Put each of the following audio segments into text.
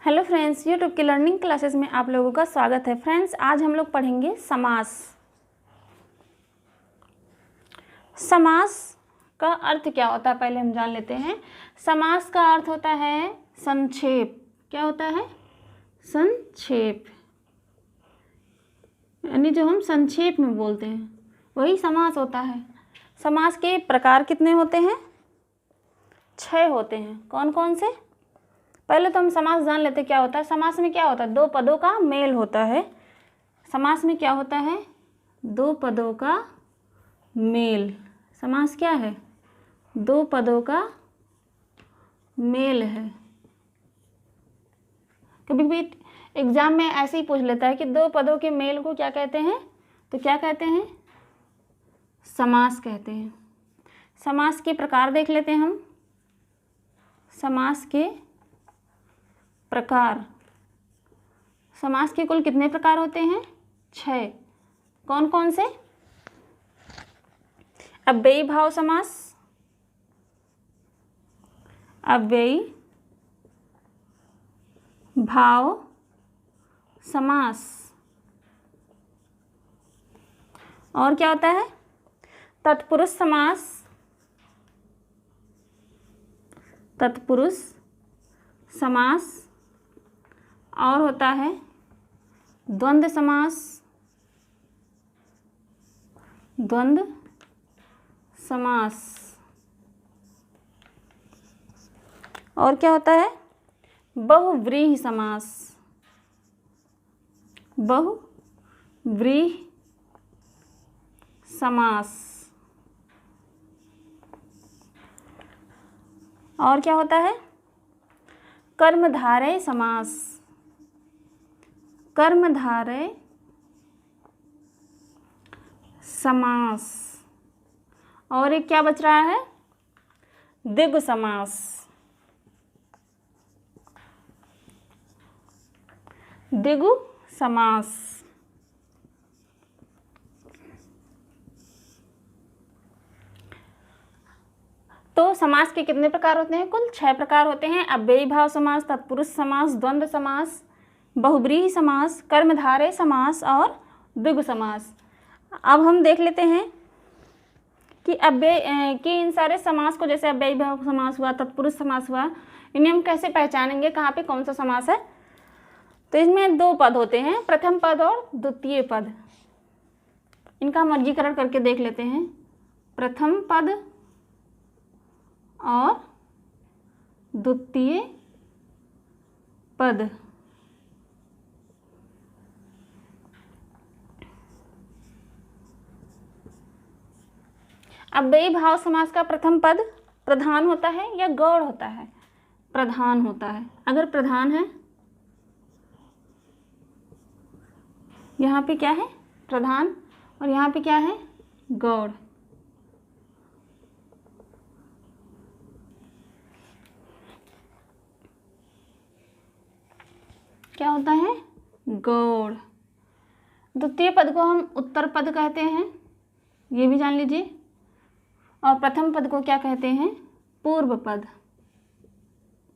Hello friends, YouTube की learning classes में आप लोगों का स्वागत है। फ्रेंड्स, आज हम लोग पढ़ेंगे समास। समास का अर्थ क्या होता है पहले हम जान लेते हैं। समास का अर्थ होता है संक्षेप। क्या होता है? संक्षेप, यानी जो हम संक्षेप में बोलते हैं वही समास होता है। समास के प्रकार कितने होते हैं? 6 होते हैं। कौन कौन से? पहले तो हम समास जान लेते क्या होता है। समास में क्या होता है? 2 पदों का मेल होता है। समास में क्या होता है? 2 पदों का मेल। समास क्या है? 2 पदों का मेल है। कभी कभी एग्जाम में ऐसे ही पूछ लेता है कि 2 पदों के मेल को क्या कहते हैं, तो क्या कहते हैं? समास कहते हैं। समास के प्रकार देख लेते हैं हम। समास के प्रकार, समास के कुल कितने प्रकार होते हैं? 6। कौन कौन से? अव्ययी भाव समास, अव्ययी भाव समास, और क्या होता है? तत्पुरुष समास, तत्पुरुष समास, और होता है द्वंद्व समास, द्वंद्व समास, और क्या होता है? बहुव्रीहि समास, बहुव्रीहि समास, और क्या होता है? कर्मधारय समास, कर्मधारय समास, और एक क्या बच रहा है? द्विगु समास, द्विगु समास। तो समास के कितने प्रकार होते हैं? कुल 6 प्रकार होते हैं। अव्ययी भाव समास, तत्पुरुष समास, द्वंद्व समास, बहुव्रीहि समास, कर्मधारय समास और द्विगु समास। अब हम देख लेते हैं कि इन सारे समास को, जैसे अव्ययी भाव समास हुआ, तत्पुरुष समास हुआ, इन्हें हम कैसे पहचानेंगे कहाँ पे कौन सा समास है। तो इसमें 2 पद होते हैं, प्रथम पद और द्वितीय पद। इनका हम वर्गीकरण करके देख लेते हैं। प्रथम पद और द्वितीय पद। अव्ययी भाव समास का प्रथम पद प्रधान होता है या गौड़ होता है? प्रधान होता है। अगर प्रधान है, यहाँ पे क्या है? प्रधान, और यहाँ पे क्या है? गौड़। क्या होता है? गौड़। द्वितीय पद को हम उत्तर पद कहते हैं, ये भी जान लीजिए। और प्रथम पद को क्या कहते हैं? पूर्व पद।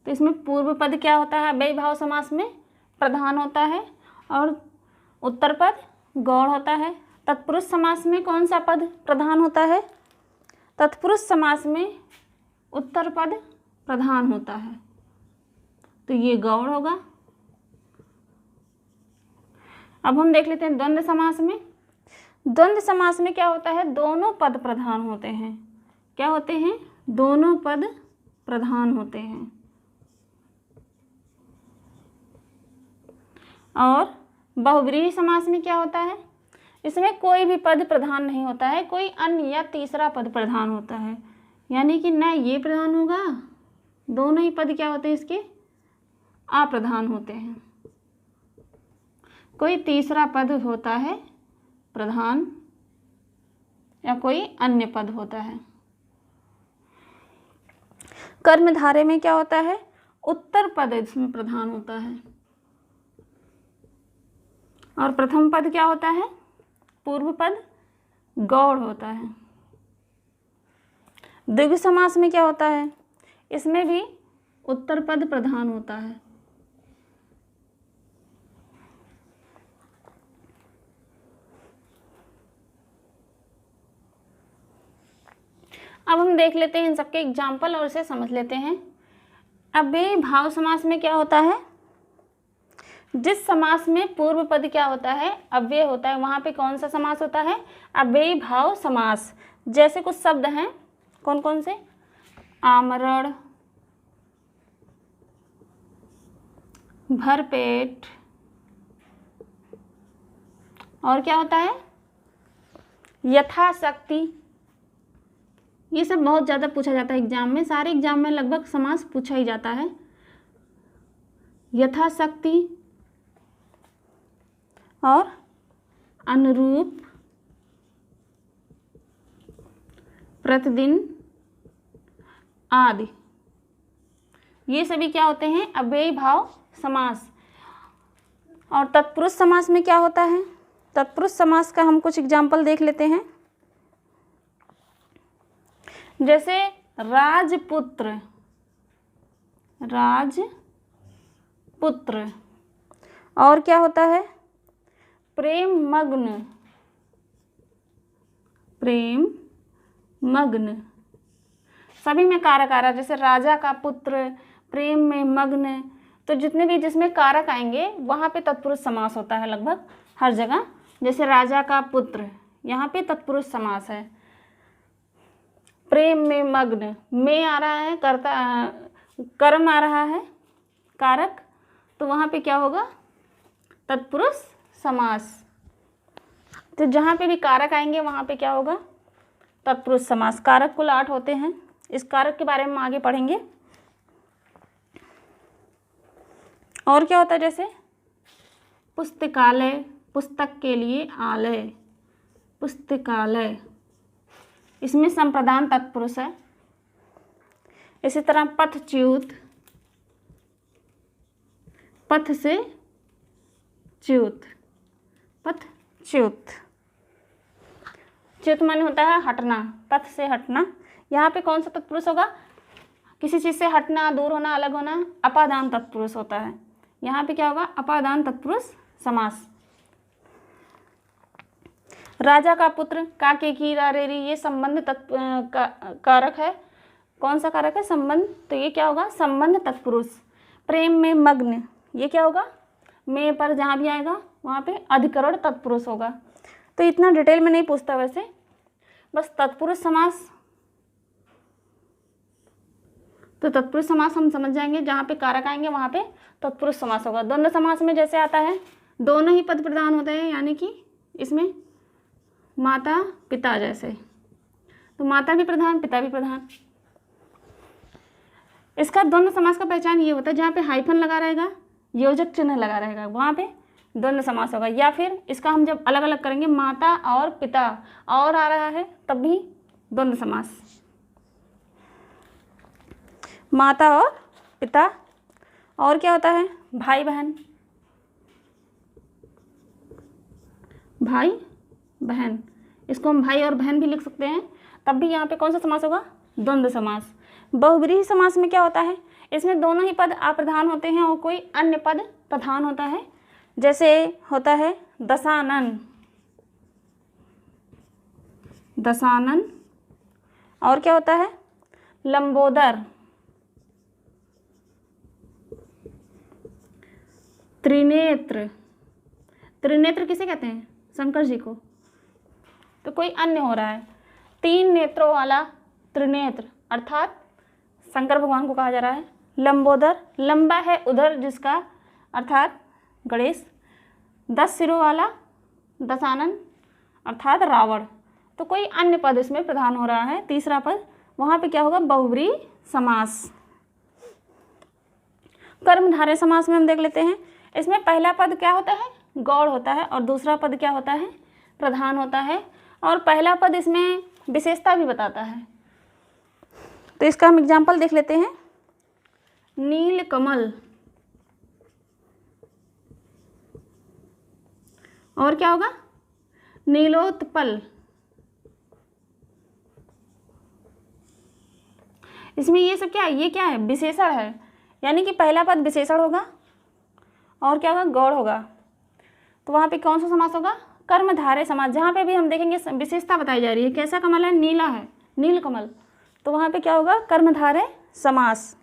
तो इसमें पूर्व पद क्या होता है? अव्ययी भाव समास में प्रधान होता है और उत्तर पद गौड़ होता है। तत्पुरुष समास में कौन सा पद प्रधान होता है? तत्पुरुष समास में उत्तर पद प्रधान होता है, तो ये गौड़ होगा। अब हम देख लेते हैं द्वंद्व समास में। द्वंद्व समास में क्या होता है? दोनों पद प्रधान होते हैं। क्या होते हैं? दोनों पद प्रधान होते हैं। और बहुव्रीहि समास में क्या होता है? इसमें कोई भी पद प्रधान नहीं होता है, कोई अन्य या तीसरा पद प्रधान होता है। यानी कि न ये प्रधान होगा, दोनों ही पद क्या होते हैं इसके? अप्रधान होते हैं। कोई तीसरा पद होता है प्रधान, या कोई अन्य पद होता है। कर्मधारय में क्या होता है? उत्तर पद इसमें प्रधान होता है। और प्रथम पद क्या होता है? पूर्व पद गौड़ होता है। द्विगु समास में क्या होता है? इसमें भी उत्तर पद प्रधान होता है। अब हम देख लेते हैं इन सबके एग्जाम्पल और इसे समझ लेते हैं। अव्ययी भाव समास में क्या होता है, जिस समास में पूर्व पद क्या होता है, अव्यय होता है, वहाँ पे कौन सा समास होता है, अव्ययी भाव समास। जैसे कुछ शब्द हैं, कौन कौन से, आमरण, भरपेट, और क्या होता है, यथाशक्ति। ये सब बहुत ज़्यादा पूछा जाता है एग्जाम में, सारे एग्जाम में लगभग समास पूछा ही जाता है। यथाशक्ति और अनुरूप, प्रतिदिन आदि, ये सभी क्या होते हैं, अव्ययी भाव समास। और तत्पुरुष समास में क्या होता है, तत्पुरुष समास का हम कुछ एग्जाम्पल देख लेते हैं। जैसे राजपुत्र, राजपुत्र, और क्या होता है, प्रेम मग्न, प्रेम मग्न, सभी में कारक आ रहा है। जैसे राजा का पुत्र, प्रेम में मग्न, तो जितने भी जिसमें कारक आएंगे वहाँ पे तत्पुरुष समास होता है लगभग हर जगह। जैसे राजा का पुत्र, यहाँ पे तत्पुरुष समास है। प्रेम में मग्न, में आ रहा है, कर्ता कर्म आ रहा है कारक, तो वहाँ पे क्या होगा, तत्पुरुष समास। तो जहाँ पे भी कारक आएंगे वहाँ पे क्या होगा, तत्पुरुष समास। कारक कुल 8 होते हैं, इस कारक के बारे में आगे पढ़ेंगे। और क्या होता है, जैसे पुस्तकालय, पुस्तक के लिए आलय, पुस्तकालय, इसमें संप्रदान तत्पुरुष है। इसी तरह पथच्युत, पथ से च्युत, पथच्युत, च्युत माने होता है हटना, पथ से हटना। यहाँ पे कौन सा तत्पुरुष होगा, किसी चीज़ से हटना, दूर होना, अलग होना, अपादान तत्पुरुष होता है। यहाँ पे क्या होगा, अपादान तत्पुरुष समास। राजा का पुत्र, काके की रारेरी, ये संबंध कारक है। कौन सा कारक है, संबंध, तो ये क्या होगा, संबंध तत्पुरुष। प्रेम में मग्न, ये क्या होगा, में पर जहाँ भी आएगा वहाँ पे अधिकरण तत्पुरुष होगा। तो इतना डिटेल में नहीं पूछता वैसे, बस तत्पुरुष समास। तो तत्पुरुष समास हम समझ जाएंगे, जहाँ पे कारक आएंगे वहाँ पे तत्पुरुष समास होगा। द्वंद्व समास में जैसे आता है, दोनों ही पद प्रधान होते हैं, यानी कि इसमें माता पिता जैसे, तो माता भी प्रधान, पिता भी प्रधान। इसका द्वंद्व समास का पहचान ये होता है, जहाँ पे हाइफन लगा रहेगा, योजक चिन्ह लगा रहेगा, वहाँ पे द्वंद्व समास होगा। या फिर इसका हम जब अलग अलग करेंगे, माता और पिता और आ रहा है, तब भी द्वंद्व समास। माता और पिता, और क्या होता है, भाई बहन, भाई बहन, इसको हम भाई और बहन भी लिख सकते हैं, तब भी यहाँ पे कौन सा समास होगा, द्वंद्व समास। बहुब्रीहि समास में क्या होता है, इसमें दोनों ही पद अप्रधान होते हैं और कोई अन्य पद प्रधान होता है। जैसे होता है दशानन, दशानन, और क्या होता है, लंबोदर, त्रिनेत्र, त्रिनेत्र किसे कहते हैं, शंकर जी को, तो कोई अन्य हो रहा है। 3 नेत्रों वाला त्रिनेत्र, अर्थात शंकर भगवान को कहा जा रहा है। लंबोदर, लंबा है उधर जिसका, अर्थात गणेश। 10 सिरों वाला दशानन, अर्थात रावण। तो कोई अन्य पद इसमें प्रधान हो रहा है, तीसरा पद, वहाँ पे क्या होगा, बहुब्रीहि समास। कर्मधारय समास में हम देख लेते हैं, इसमें पहला पद क्या होता है, गौड़ होता है, और दूसरा पद क्या होता है, प्रधान होता है। और पहला पद इसमें विशेषता भी बताता है, तो इसका हम एग्जाम्पल देख लेते हैं। नील कमल, और क्या होगा, नीलोत्पल। इसमें ये सब क्या है, ये क्या है, विशेषण है, यानी कि पहला पद विशेषण होगा और क्या होगा, गौड़ होगा। तो वहाँ पे कौन सा समास होगा, कर्मधारय समास। जहाँ पे भी हम देखेंगे विशेषता बताई जा रही है, कैसा कमल है, नीला है, नील कमल, तो वहाँ पे क्या होगा, कर्मधारय समास।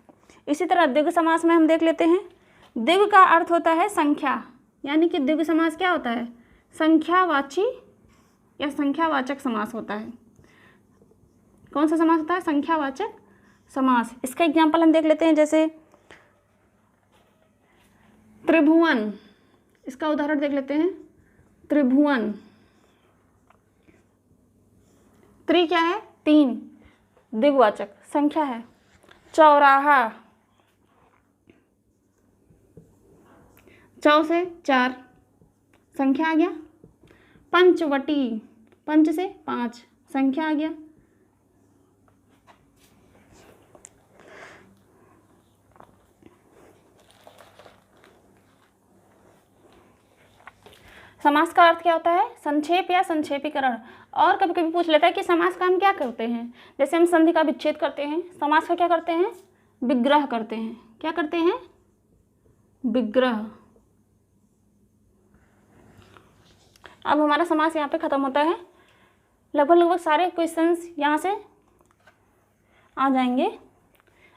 इसी तरह द्विगु समास में हम देख लेते हैं। द्विगु का अर्थ होता है संख्या, यानी कि द्विगु समास क्या होता है, संख्यावाची या संख्यावाचक समास होता है। कौन सा समास होता है, संख्यावाचक समास। इसका एग्जाम्पल हम देख लेते हैं, जैसे त्रिभुवन, इसका उदाहरण देख लेते हैं। त्रिभुवन, त्रि क्या है, 3, द्विगुवाचक संख्या है। चौराहा, चौ से 4 संख्या आ गया। पंचवटी, पंच से 5 संख्या आ गया। समास का अर्थ क्या होता है, संक्षेप या संक्षेपीकरण। और कभी कभी पूछ लेता है कि समास का हम क्या करते हैं, जैसे हम संधि का विच्छेद करते हैं, समास का क्या करते हैं, विग्रह करते हैं। क्या करते हैं, विग्रह। अब हमारा समास यहाँ पे ख़त्म होता है। लगभग सारे क्वेश्चंस यहाँ से आ जाएंगे।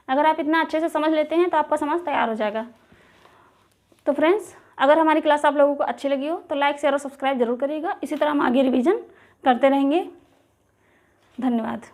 अगर आप इतना अच्छे से समझ लेते हैं तो आपका समास तैयार हो जाएगा। तो फ्रेंड्स, अगर हमारी क्लास आप लोगों को अच्छी लगी हो तो लाइक, शेयर और सब्सक्राइब जरूर करिएगा। इसी तरह हम आगे रिवीजन करते रहेंगे। धन्यवाद।